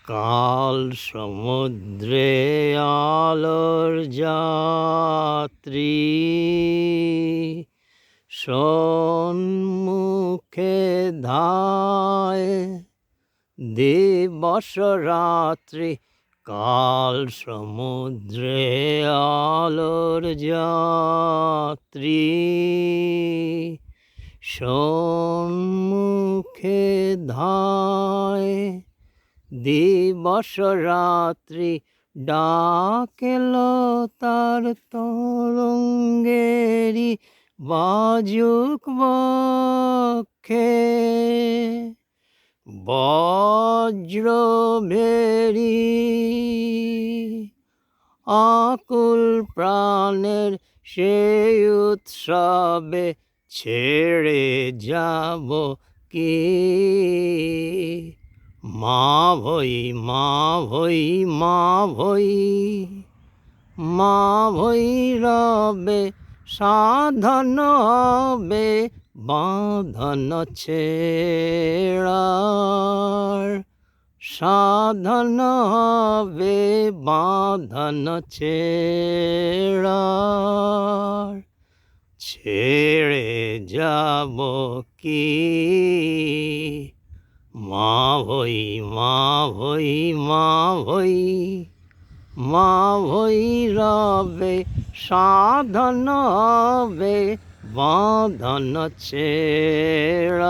কাল সমুদ্রে আলোর যাত্রী, সম্মুখে ধায় দিবস রাত্রি। কাল সমুদ্রে আলোর যাত্রী, সম্মুখে ধায় দিবস রাত্রি। ডাকেল তার তরঙ্গেরি বাজুক বক্ষে, বজ্র ভেরি আকুল প্রাণের সেই উৎসবে ছেড়ে যাব কি? মা ভই মা ভই মা ভই, মা ভই রবে সাধন হবে বাঁধন ছেড়ার, সাধন হবে বাঁধন ছেড়ার। ছেড়ে যাব কি? মা ভই মা ভই মা ভই, মা ভই রবে সাধন হবে বাঁধন ছেড়ার।